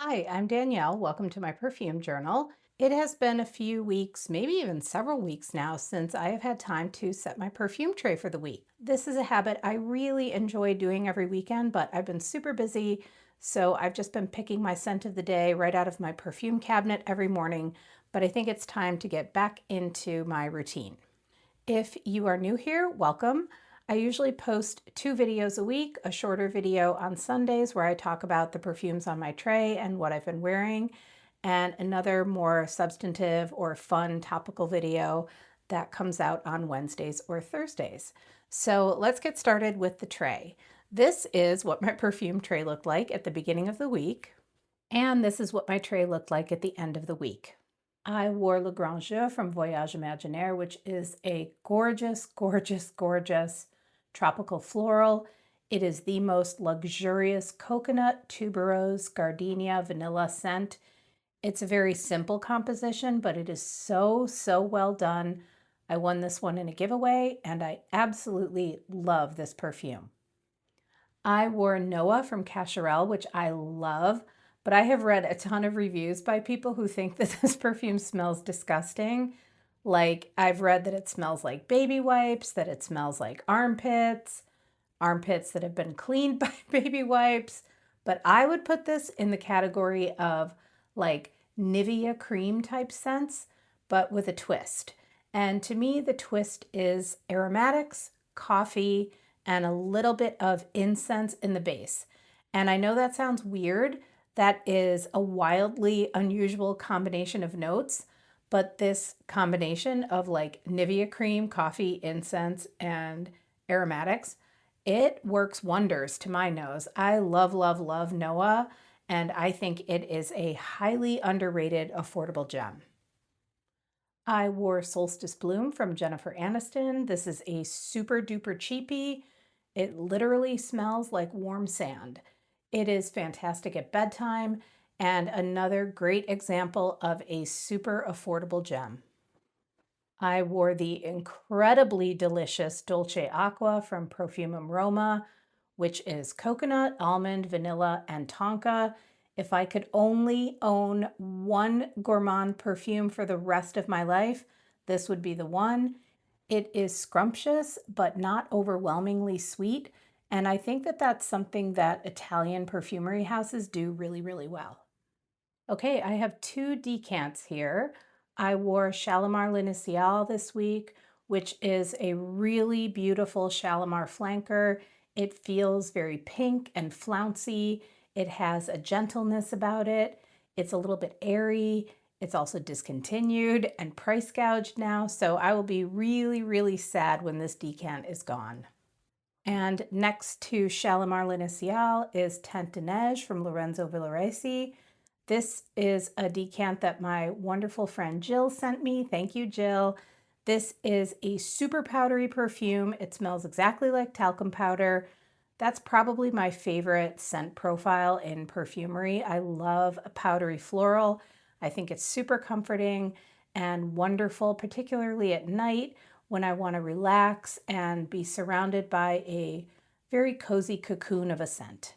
Hi, I'm Danielle. Welcome to my perfume journal. It has been a few weeks, maybe even several weeks now, since I have had time to set my perfume tray for the week. This is a habit I really enjoy doing every weekend, but I've been super busy, so I've just been picking my scent of the day right out of my perfume cabinet every morning. But I think it's time to get back into my routine. If you are new here, welcome. I usually post 2 videos a week, a shorter video on Sundays where I talk about the perfumes on my tray and what I've been wearing, and another more substantive or fun topical video that comes out on Wednesdays or Thursdays. So let's get started with the tray. This is what my perfume tray looked like at the beginning of the week, and this is what my tray looked like at the end of the week. I wore Le Grand Jeu from Voyages, Imaginaires, which is a gorgeous, gorgeous, gorgeous tropical floral. It is the most luxurious coconut, tuberose, gardenia, vanilla scent. It's a very simple composition, but it is so, so well done. I won this one in a giveaway, and I absolutely love this perfume. I wore Noah from Cacharel, which I love, but I have read a ton of reviews by people who think that this perfume smells disgusting. Like, I've read that it smells like baby wipes, that it smells like armpits, armpits that have been cleaned by baby wipes. But I would put this in the category of like Nivea cream type scents, but with a twist. And to me, the twist is aromatics, coffee, and a little bit of incense in the base. And I know that sounds weird. That is a wildly unusual combination of notes, but this combination of like Nivea cream, coffee, incense, and aromatics, it works wonders to my nose. I love, love, love Noah, and I think it is a highly underrated, affordable gem. I wore Solstice Bloom from Jennifer Aniston. This is a super duper cheapie. It literally smells like warm sand. It is fantastic at bedtime and another great example of a super affordable gem. I wore the incredibly delicious Dolce Acqua from Profumum Roma, which is coconut, almond, vanilla, and tonka. If I could only own one gourmand perfume for the rest of my life, this would be the one. It is scrumptious, but not overwhelmingly sweet. And I think that that's something that Italian perfumery houses do really, really well. Okay, I have 2 decants here. I wore Shalimar L'Initiale this week, which is a really beautiful Shalimar flanker. It feels very pink and flouncy. It has a gentleness about it. It's a little bit airy. It's also discontinued and price gouged now, so I will be really, really sad when this decant is gone. And next to Shalimar L'Initiale is Teint de Neige from Lorenzo Villoresi. This is a decant that my wonderful friend Jill sent me. Thank you, Jill. This is a super powdery perfume. It smells exactly like talcum powder. That's probably my favorite scent profile in perfumery. I love a powdery floral. I think it's super comforting and wonderful, particularly at night when I want to relax and be surrounded by a very cozy cocoon of a scent.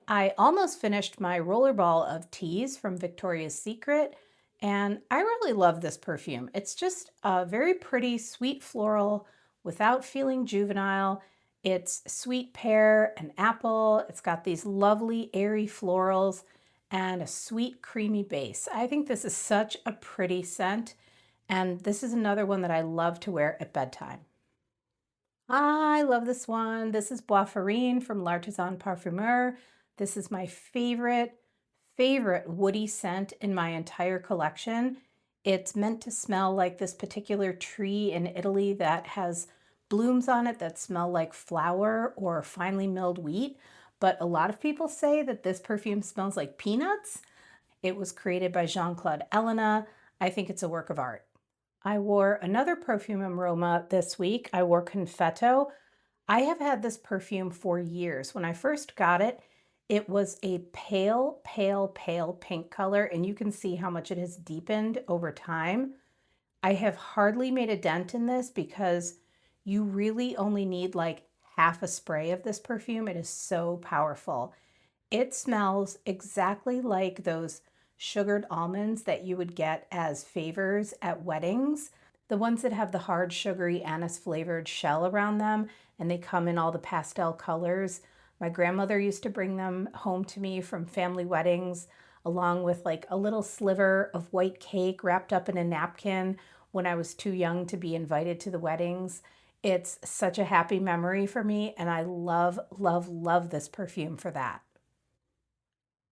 I almost finished my rollerball of Tease from Victoria's Secret, and I really love this perfume. It's just a very pretty, sweet floral without feeling juvenile. It's sweet pear and apple. It's got these lovely, airy florals and a sweet, creamy base. I think this is such a pretty scent, and this is another one that I love to wear at bedtime. I love this one. This is Bois Farine from L'Artisan Parfumeur. This is my favorite woody scent in my entire collection. It's meant to smell like this particular tree in Italy that has blooms on it that smell like flour or finely milled wheat. But a lot of people say that this perfume smells like peanuts. It was created by Jean-Claude Ellena. I think it's a work of art. I wore another Profumum Roma this week. I wore Confetto. I have had this perfume for years. When I first got it, it was a pale, pale, pale pink color, and you can see how much it has deepened over time. I have hardly made a dent in this because you really only need like half a spray of this perfume. It is so powerful. It smells exactly like those sugared almonds that you would get as favors at weddings. The ones that have the hard, sugary, anise flavored shell around them, and they come in all the pastel colors. My grandmother used to bring them home to me from family weddings, along with like a little sliver of white cake wrapped up in a napkin when I was too young to be invited to the weddings. It's such a happy memory for me, and I love, love, love this perfume for that.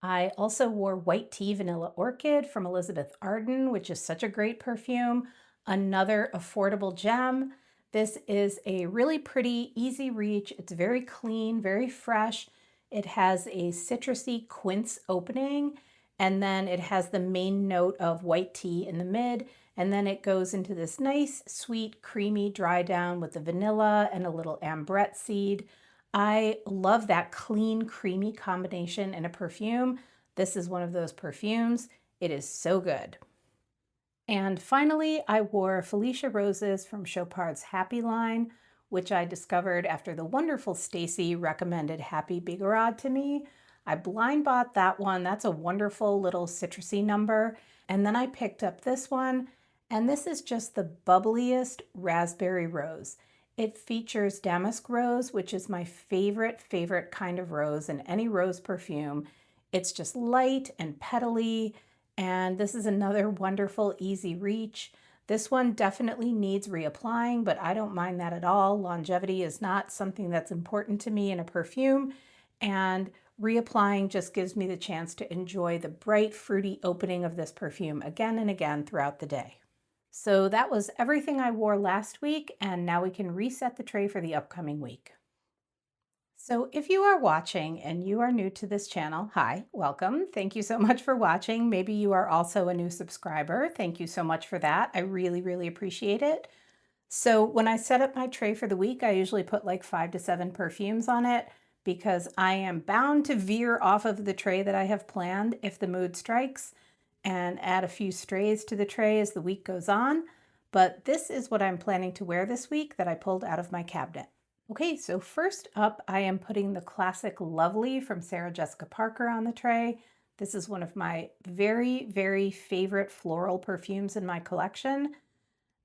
I also wore White Tea Vanilla Orchid from Elizabeth Arden, which is such a great perfume. Another affordable gem. This is a really pretty, easy reach. It's very clean, very fresh. It has a citrusy quince opening, and then it has the main note of white tea in the mid, and then it goes into this nice, sweet, creamy dry down with the vanilla and a little ambrette seed. I love that clean, creamy combination in a perfume. This is one of those perfumes. It is so good. And finally, I wore Felicia Roses from Chopard's Happy line, which I discovered after the wonderful Stacy recommended Happy Bigarade to me. I blind bought that one. That's a wonderful little citrusy number. And then I picked up this one, and this is just the bubbliest raspberry rose. It features damask rose, which is my favorite kind of rose in any rose perfume. It's just light and petally, and this is another wonderful easy reach. This one definitely needs reapplying, but I don't mind that at all. Longevity is not something that's important to me in a perfume, and reapplying just gives me the chance to enjoy the bright, fruity opening of this perfume again and again throughout the day. So that was everything I wore last week, and now we can reset the tray for the upcoming week. So if you are watching and you are new to this channel, hi, welcome. Thank you so much for watching. Maybe you are also a new subscriber. Thank you so much for that. I really appreciate it. So when I set up my tray for the week, I usually put like 5 to 7 perfumes on it because I am bound to veer off of the tray that I have planned if the mood strikes, and add a few strays to the tray as the week goes on. But this is what I'm planning to wear this week that I pulled out of my cabinet. Okay, so first up, I am putting the classic Lovely from Sarah Jessica Parker on the tray. This is one of my very favorite floral perfumes in my collection.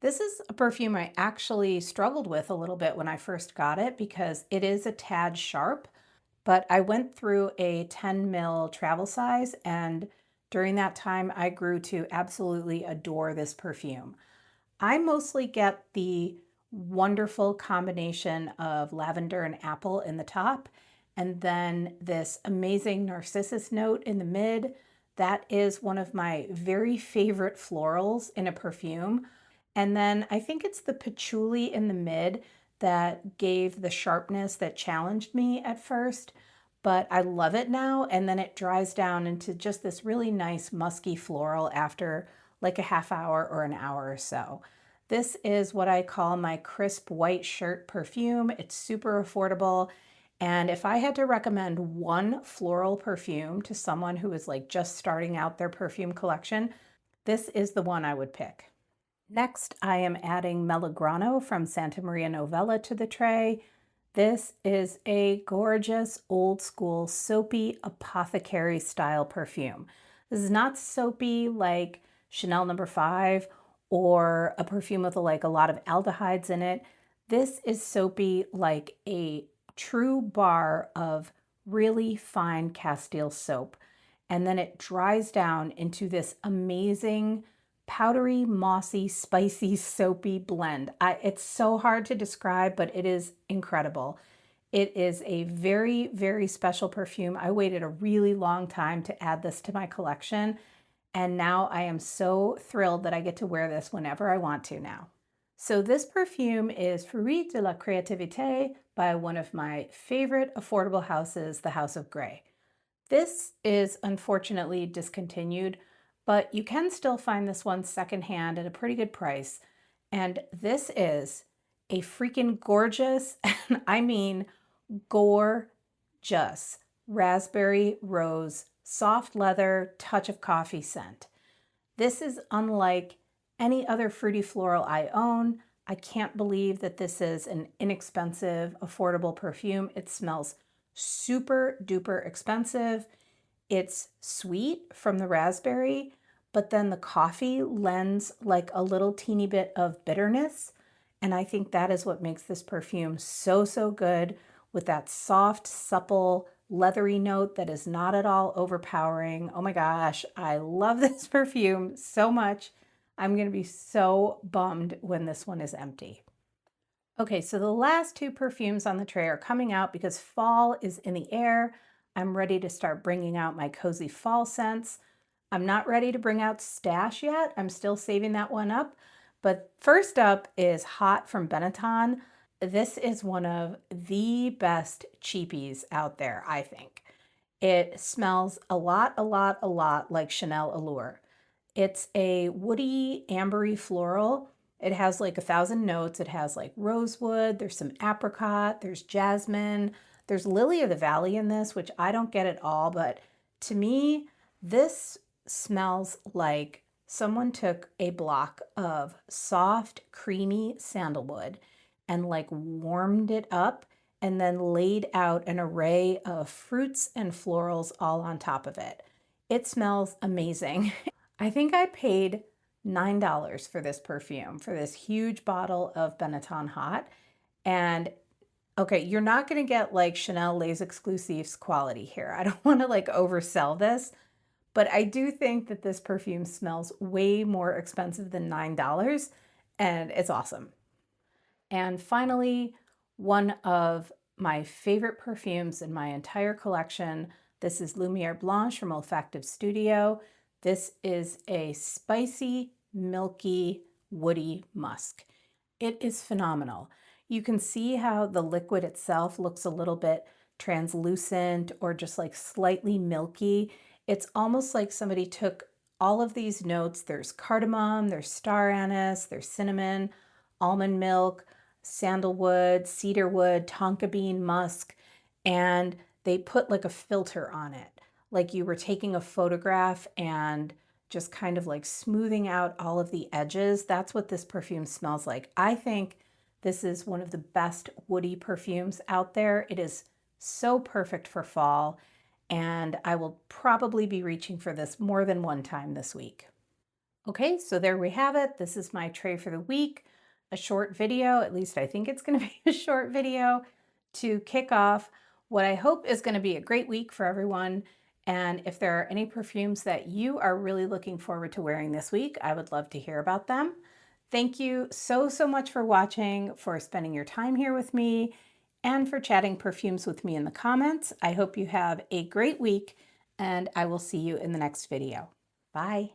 This is a perfume I actually struggled with a little bit when I first got it because it is a tad sharp, but I went through a 10 ml travel size, and during that time I grew to absolutely adore this perfume. I mostly get the wonderful combination of lavender and apple in the top, and then this amazing narcissus note in the mid. That is one of my very favorite florals in a perfume. And then I think it's the patchouli in the mid that gave the sharpness that challenged me at first, but I love it now. And then it dries down into just this really nice musky floral after like a half hour or an hour or so. This is what I call my crisp white shirt perfume. It's super affordable. And if I had to recommend one floral perfume to someone who is like just starting out their perfume collection, this is the one I would pick. Next, I am adding Melograno from Santa Maria Novella to the tray. This is a gorgeous, old school, soapy apothecary style perfume. This is not soapy like Chanel No. 5 or a perfume with like a lot of aldehydes in it. This is soapy like a true bar of really fine Castile soap. And then it dries down into this amazing powdery, mossy, spicy, soapy blend. It's so hard to describe, but it is incredible. It is a very special perfume. I waited a really long time to add this to my collection, and now I am so thrilled that I get to wear this whenever I want to now. So this perfume is Fruit de la Créativité by one of my favorite affordable houses, the House of Grès. This is unfortunately discontinued, but you can still find this one secondhand at a pretty good price. And this is a freaking gorgeous, and I mean gorgeous, raspberry rose, soft leather, touch of coffee scent. This is unlike any other fruity floral I own. I can't believe that this is an inexpensive, affordable perfume. It smells super duper expensive. It's sweet from the raspberry, but then the coffee lends like a little teeny bit of bitterness. And I think that is what makes this perfume so, so good, with that soft, supple, leathery note that is not at all overpowering. Oh my gosh, I love this perfume so much. I'm going to be so bummed when this one is empty. Okay, so the last two perfumes on the tray are coming out because fall is in the air. I'm ready to start bringing out my cozy fall scents. I'm not ready to bring out Stash yet. I'm still saving that one up. But first up is Hot from Benetton. This is one of the best cheapies out there, I think. It smells a lot like Chanel Allure. It's a woody, ambery floral. It has like 1,000 notes. It has like rosewood, there's some apricot, there's jasmine, there's lily of the valley in this, which I don't get at all, but to me, this smells like someone took a block of soft, creamy sandalwood and like warmed it up and then laid out an array of fruits and florals all on top of it. It smells amazing. I think I paid $9 for this perfume, for this huge bottle of Benetton Hot. And okay, you're not going to get like Chanel Les Exclusifs quality here. I don't want to like oversell this, but I do think that this perfume smells way more expensive than $9, and it's awesome. And finally, one of my favorite perfumes in my entire collection. This is Lumière Blanche from Olfactive Studio. This is a spicy, milky, woody musk. It is phenomenal. You can see how the liquid itself looks a little bit translucent or just like slightly milky. It's almost like somebody took all of these notes. There's cardamom, there's star anise, there's cinnamon, almond milk, sandalwood, cedarwood, tonka bean musk, and they put like a filter on it. Like you were taking a photograph and just kind of like smoothing out all of the edges. That's what this perfume smells like. I think this is one of the best woody perfumes out there. It is so perfect for fall, and I will probably be reaching for this more than one time this week. Okay, so there we have it. This is my tray for the week. A short video, at least I think it's going to be a short video to kick off what I hope is going to be a great week for everyone. And if there are any perfumes that you are really looking forward to wearing this week, I would love to hear about them. Thank you so, so much for watching, for spending your time here with me, and for chatting perfumes with me in the comments. I hope you have a great week, and I will see you in the next video. Bye.